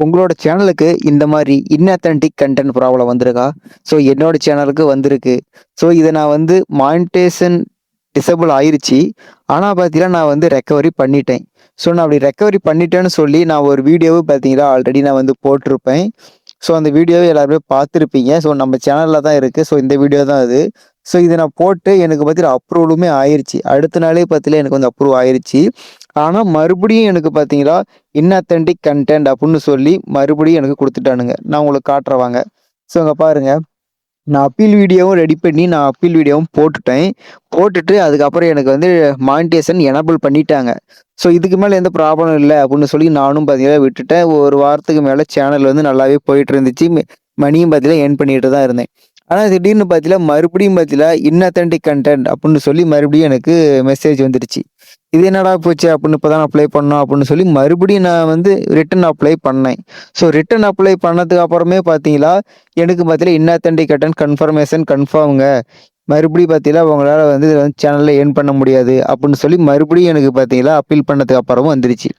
உங்களோட சேனலுக்கு இந்த மாரி இன்ஆத்தென்டிக் கன்டென்ட் ப்ராப்ளம் வந்திருக்கா? ஸோ என்னோட சேனலுக்கு வந்திருக்கு. ஸோ இத நான் வந்து மானிட்டைசேஷன் டிசேபிள் ஆயிருச்சு. ஆனா பார்த்தீங்கன்னா, நான் வந்து ரெக்கவரி பண்ணிட்டேன். ஸோ நான் அப்படி ரெக்கவரி பண்ணிட்டேன்னு சொல்லி நான் ஒரு வீடியோவும் பார்த்தீங்கன்னா, ஆல்ரெடி நான் வந்து போட்டிருப்பேன். ஸோ அந்த வீடியோவ எல்லாருமே பார்த்துருப்பீங்க. ஸோ நம்ம சேனல்ல தான் இருக்கு. ஸோ இந்த வீடியோ தான் அது. ஸோ இத நான் போட்டு எனக்கு பார்த்தீங்கன்னா, அப்ரூவலுமே ஆயிருச்சு. அடுத்த நாளே பார்த்தீங்கன்னா, எனக்கு வந்து அப்ரூவ் ஆயிருச்சு. ஆனா மறுபடியும் எனக்கு பார்த்தீங்கன்னா, இன்ஆத்தென்டிக் கன்டென்ட் அப்புட்ன்னு சொல்லி மறுபடியும் எனக்கு குடுத்துட்டானுங்க. நான் உங்களுக்கு காட்டுறேன் வாங்க. ஸோ இங்க பாருங்க. நான் அப்பீல் வீடியோவும் ரெடி பண்ணி நான் அப்பீல் வீடியோவும் போட்டுட்டேன். போட்டுட்டு அதுக்கப்புறம் எனக்கு வந்து மானிட்டைசேஷன் எனபிள் பண்ணிட்டாங்க. ஸோ இதுக்கு மேல எந்த ப்ராப்ளம் இல்ல அப்புட்ன்னு சொல்லி நானும் பார்த்தீங்கன்னா விட்டுட்டேன். ஒரு வாரத்துக்கு மேல சேனல் வந்து நல்லாவே போயிட்டு இருந்துச்சு. மணியும் பார்த்தீங்கன்னா எர்ன் பண்ணிட்டு தான் இருந்தேன். ஆனா திடீர்னு பார்த்தீங்கன்னா, மறுபடியும் பார்த்தீங்கன்னா, இன்ஆத்தென்டிக் கன்டென்ட் அப்புட்ன்னு சொல்லி மறுபடியும் எனக்கு மெசேஜ் வந்துருச்சு. இது என்னடா போச்சு அப்புட்ன்னு இப்ப தான் அப்ளை பண்ணோம் அப்புட்ன்னு சொல்லி மறுபடியும் நான் வந்து ரிட்டர்ன் அப்ளை பண்ணேன். ஸோ ரிட்டர்ன் அப்ளை பண்ணதுக்கு அப்புறமே பார்த்தீங்களா, எனக்கு பார்த்தீங்கன்னா இன்ஆத்தென்டிக் கன்டென்ட் கன்ஃபர்மேஷன் கன்ஃபார்ம்ங்க. மறுபடியும் பார்த்தீங்கன்னா, உங்களால வந்து இத வந்து சேனல்ல எர்ன் பண்ண முடியாது அப்புட்ன்னு சொல்லி மறுபடியும் எனக்கு பார்த்தீங்களா, அப்பீல் பண்ணதுக்கு அப்புறமும் வந்துருச்சு.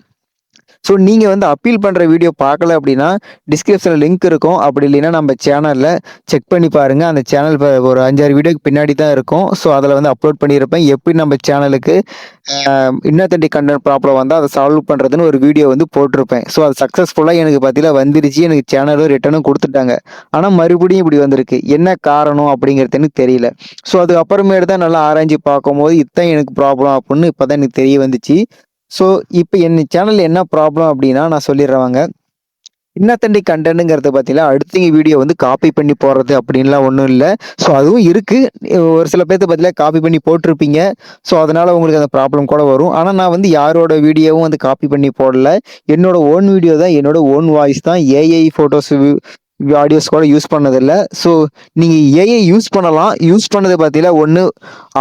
ஸோ நீங்க வந்து அப்பீல் பண்ற வீடியோ பார்க்கல அப்படின்னா, டிஸ்கிரிப்ஷன்ல லிங்க் இருக்கும். அப்படி இல்லைன்னா நம்ம சேனல்ல செக் பண்ணி பாருங்க. அந்த சேனல் ஒரு 5, 6 வீடியோக்கு பின்னாடி தான் இருக்கும். ஸோ அதில வந்து அப்லோட் பண்ணியிருப்பேன். எப்படி நம்ம சேனலுக்கு இன்ஆத்தென்டிக் கன்டென்ட் ப்ராப்ளம் வந்தா அத சால்வ் பண்றதுன்னு ஒரு வீடியோ வந்து போட்டிருப்பேன். ஸோ அது சக்சஸ்ஃபுல்லா எனக்கு பார்த்தீங்கன்னா வந்துருச்சு. எனக்கு சேனலும் ரிட்டர்னும் குடுத்துட்டாங்க. ஆனா மறுபடியும் இப்படி வந்திருக்கு. என்ன காரணம் அப்படிங்கிறது எனக்கு தெரியல. ஸோ அதுக்கு அப்புறமேட்டு தான் நல்லா ஆராய்ஞ்சு பார்க்கும்போது, இதான் எனக்கு ப்ராப்ளம் அப்படின்னு இப்ப தான் எனக்கு தெரிய வந்துச்சு. ஸோ, இப்ப என் சேனல்ல என்ன ப்ராப்ளம் அப்டின்னா, நான் சொல்லிர்றேன் வாங்க. இன்னாத்தென்டிக் கன்டென்ட்ங்கிறது பார்த்தீங்கன்னா, அடுத்தவங்க வீடியோ வந்து காப்பி பண்ணி போடுறது அப்டின்லாம் ஒண்ணும் இல்ல. ஸோ, அதுவும் இருக்கு. ஒரு சில பேத்த பார்த்தீங்கன்னா, காப்பி பண்ணி போட்டுருப்பீங்க. ஸோ, அதனால உங்களுக்கு அந்த ப்ராப்ளம் கூட வரும். ஆனா, நான் வந்து யாரோட வீடியோவும் வந்து காப்பி பண்ணி போடல. என்னோட ஓன் வீடியோ தான். என்னோட ஓன் வாய்ஸ் தான். ஏஐ ஃபோட்டோஸ் ஆடியோஸ் கூட யூஸ் பண்ணதில்ல. ஸோ, நீங்க ஏஐ யூஸ் பண்ணலாம். யூஸ் பண்ணது பார்த்தீங்கன்னா, ஒண்ணு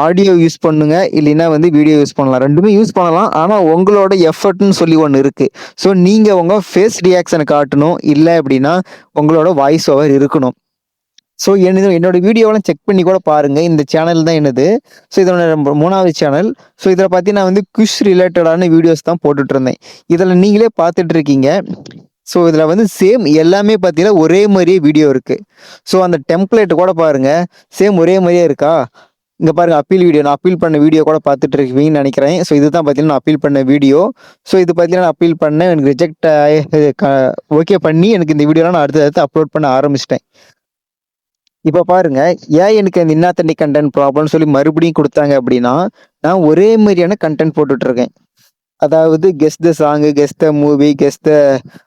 ஆடியோ யூஸ் பண்ணுங்க. இல்லைன்னா வந்து வீடியோ யூஸ் பண்ணலாம். 2மே யூஸ் பண்ணலாம். ஆனா, உங்களோட எஃபர்ட்ன்னு சொல்லி ஒண்ணு இருக்கு. ஸோ, நீங்க உங்க ஃபேஸ் ரியாக்ஷன காட்டணும். இல்ல அப்டின்னா, உங்களோட வாய்ஸ் ஓவர் இருக்கணும். ஸோ, என்னோட வீடியோவெல்லாம் செக் பண்ணி கூட பாருங்க. இந்த சேனல் தான் என்னது. ஸோ, இதோட 3வது சேனல். ஸோ, இதில பார்த்தீங்கன்னா வந்து குவிஸ் ரிலேட்டடான வீடியோஸ் தான் போட்டுட்டு இருந்தேன். இதில நீங்களே பார்த்துட்டு இருக்கீங்க. ஸோ, இதில வந்து சேம் எல்லாமே பார்த்தீங்கன்னா, ஒரே மாரியே வீடியோ இருக்கு. ஸோ, அந்த டெம்ப்ளேட் கூட பாருங்க. சேம் ஒரே மாரியே இருக்கா? இங்க பாருங்க அப்பீல் வீடியோ. நான் அப்பீல் பண்ண வீடியோ கூட பார்த்துட்டு இருக்கீங்கன்னு நெனைக்கிறேன். ஸோ, இதுதான் பார்த்தீங்கன்னா, நான் அப்பீல் பண்ண வீடியோ. ஸோ, இது பார்த்தீங்கன்னா, நான் அப்பீல் பண்ணேன். எனக்கு ரிஜெக்ட் ஆயி ஓகே பண்ணி எனக்கு இந்த வீடியோலாம் நான் அடுத்து அப்லோட் பண்ண ஆரம்பிச்சுட்டேன். இப்ப பாருங்க, ஏன் எனக்கு அந்த இன்னாத்தென்டிக் கன்டென்ட் ப்ராப்ளம்னு சொல்லி மறுபடியும் குடுத்தாங்க அப்டின்னா, நான் ஒரே மாரியான கன்டென்ட் போட்டுட்டு இருக்கேன். அதாவது guess the song, guess the movie, guess the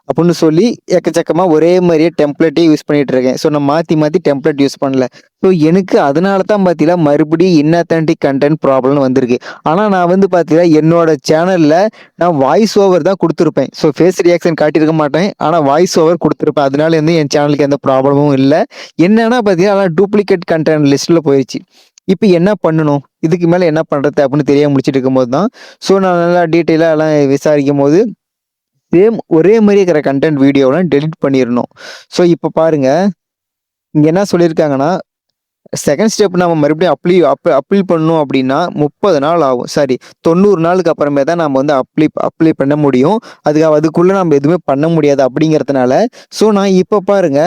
அப்புட்ன்னு சொல்லி எக்கச்சக்கமா ஒரே மாரியே டெம்ப்ளேட்டே யூஸ் பண்ணிட்டு இருக்கேன். ஸோ நான் மாத்தி மாத்தி டெம்ப்ளேட் யூஸ் பண்ணல. ஸோ எனக்கு அதனால தான் பார்த்தீங்கன்னா, மறுபடியும் இன்ஆத்தென்டிக் கன்டென்ட் ப்ராப்ளம்னு வந்திருக்கு. ஆனா நான் வந்து பார்த்தீங்கன்னா, என்னோட சேனல்ல நான் வாய்ஸ் ஓவர் தான் குடுத்துருப்பேன். ஸோ ஃபேஸ் ரியாக்ஷன் காட்டியிருக்க மாட்டேன். ஆனா வாய்ஸ் ஓவர் குடுத்துருப்பேன். அதனால வந்து என் சேனலுக்கு எந்த ப்ராப்ளமும் இல்ல. என்னன்னா பார்த்தீங்கன்னா, டூப்ளிகேட் கன்டென்ட் லிஸ்ட்ல போயிருச்சு. இப்ப என்ன பண்ணணும்? இதுக்கு மேல என்ன பண்றது? அப்படின்னு தெரியாம முழிச்சுட்டு இருக்கும்போது தான், ஸோ நான் நல்லா டீட்டெயிலா எல்லாம் விசாரிக்கும்போது, சேம் ஒரே மாரி இருக்கிற கன்டென்ட் வீடியோவலாம் டெலீட் பண்ணிறணும். ஸோ இப்ப பாருங்க, இங்க என்ன சொல்லியிருக்காங்கன்னா, செகண்ட் ஸ்டெப் நம்ம மறுபடியும் அப்பீல் பண்ணணும் அப்படின்னா 30 நாள் ஆகும். சாரி 90 நாளுக்கு அப்புறமே தான் நம்ம வந்து அப்ளை பண்ண முடியும். அதுக்குள்ள நம்ம எதுவுமே பண்ண முடியாது அப்படிங்கிறதுனால, ஸோ நான் இப்ப பாருங்க,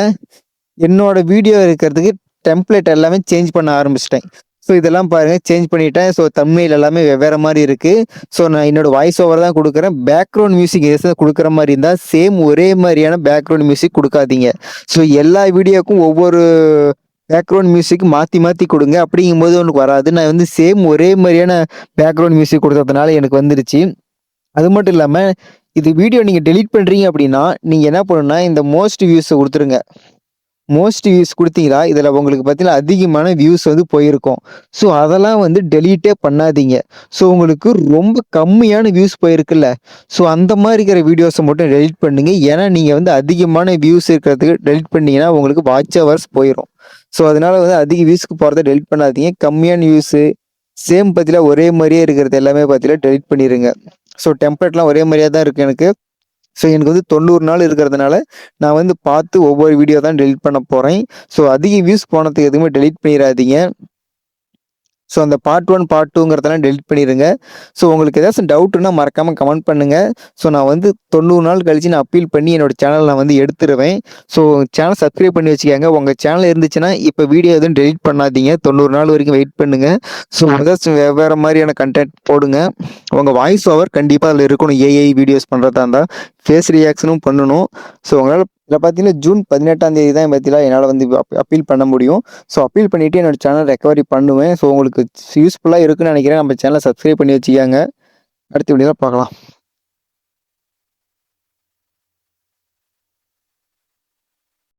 என்னோட வீடியோ இருக்கிறதுக்கு டெம்ப்ளேட் எல்லாமே சேஞ்ச் பண்ண ஆரம்பிச்சுட்டேன். ஸோ இதெல்லாம் பாருங்க சேஞ்ச் பண்ணிட்டேன். ஸோ தம்ப்நெயில் எல்லாமே வெவ்வேற மாரி இருக்கு. ஸோ நான் என்னோட வாய்ஸ் ஓவர் தான் குடுக்குறேன். பேக்கிரவுண்ட் மியூசிக் ஏதாச்சும் குடுக்குற மாரி இருந்தா, சேம் ஒரே மாரியான பேக்கிரவுண்ட் மியூசிக் குடுக்காதீங்க. ஸோ எல்லா வீடியோக்கும் ஒவ்வொரு பேக்கிரவுண்ட் மியூசிக் மாத்தி மாத்தி குடுங்க. அப்படிங்கும்போது உனக்கு வராது. நான் வந்து சேம் ஒரே மாரியான பேக்கிரவுண்ட் மியூசிக் குடுத்ததுனால எனக்கு வந்துருச்சு. அது மட்டும் இல்லாம, இது வீடியோ நீங்க டெலீட் பண்றீங்க அப்படின்னா, நீங்க என்ன பண்ணணும்னா, இந்த மோஸ்ட் வியூஸ குடுத்துருங்க. மோஸ்ட் வியூஸ் குடுத்தீங்களா, இதுல உங்களுக்கு பார்த்தீங்கன்னா, அதிகமான வியூஸ் வந்து போயிருக்கும். ஸோ, அதெல்லாம் வந்து டெலீட்டே பண்ணாதீங்க. ஸோ, உங்களுக்கு ரொம்ப கம்மியான வியூஸ் போயிருக்குல்ல, ஸோ அந்த மாரி இருக்கிற வீடியோஸ மட்டும் டெலீட் பண்ணுங்க. ஏன்னா, நீங்க வந்து அதிகமான வியூஸ் இருக்கிறதுக்கு டெலீட் பண்ணீங்கன்னா, உங்களுக்கு வாட்ச் ஹவர்ஸ் போயிரும். ஸோ, அதனால வந்து அதிக வியூஸ்க்கு போறத டெலீட் பண்ணாதீங்க. கம்மியான வியூஸு, சேம் பார்த்தீங்கன்னா, ஒரே மாரியே இருக்கிறது எல்லாமே பார்த்தீங்கன்னா, டெலீட் பண்ணிருங்க. ஸோ, டெம்ப்ளேட்லாம் ஒரே மாரியா தான் இருக்கு எனக்கு. ஸோ, எனக்கு வந்து 90 நாள் இருக்கிறதுனால, நான் வந்து பார்த்து ஒவ்வொரு வீடியோ தான் டெலீட் பண்ண போறேன். ஸோ, அதிக வியூஸ் போனதுக்கு எதுவுமே டெலீட் பண்ணிறாதீங்க. ஸோ அந்த பார்ட் 1, பார்ட் 2ங்கிறதெல்லாம் டெலிட் பண்ணிடுங்க. ஸோ உங்களுக்கு ஏதாச்சும் டவுட்டுன்னா மறக்காமல் கமெண்ட் பண்ணுங்கள். ஸோ நான் வந்து 90 நாள் கழிச்சு நான் அப்பீல் பண்ணி என்னோடய சேனல் நான் வந்து எடுத்துருவேன். ஸோ சேனல் சப்ஸ்கிரைப் பண்ணி வச்சுக்கோங்க. உங்கள் சேனல் இருந்துச்சுன்னா இப்போ வீடியோ எதுவும் டெலிட் பண்ணாதீங்க. 90 நாள் வரைக்கும் வெயிட் பண்ணுங்கள். ஸோ ஏதாச்சும் வேறு மாதிரியான கண்டென்ட் போடுங்க. உங்கள் வாய்ஸ் ஓவர் கண்டிப்பாக அதில் இருக்கணும். ஏஐ வீடியோஸ் பண்ணுறதா இருந்தால் ஃபேஸ் ரியாக்ஷனும் பண்ணணும். ஸோ உங்களால் இதில் பார்த்தீங்கன்னா ஜூன் 18ஆம் தேதி தான் பார்த்தீங்கன்னா என்னால் வந்து அப்பீல் பண்ண முடியும். ஸோ அப்பீல் பண்ணிவிட்டு என்னோடய சேனல் ரெக்கவரி பண்ணுவேன். ஸோ உங்களுக்கு யூஸ்ஃபுல்லாக இருக்குன்னு நினைக்கிறேன். நம்ம சேனலை சப்ஸ்கிரைப் பண்ணி வச்சுக்கோங்க. அடுத்த வீடியோவில் பார்க்கலாம்.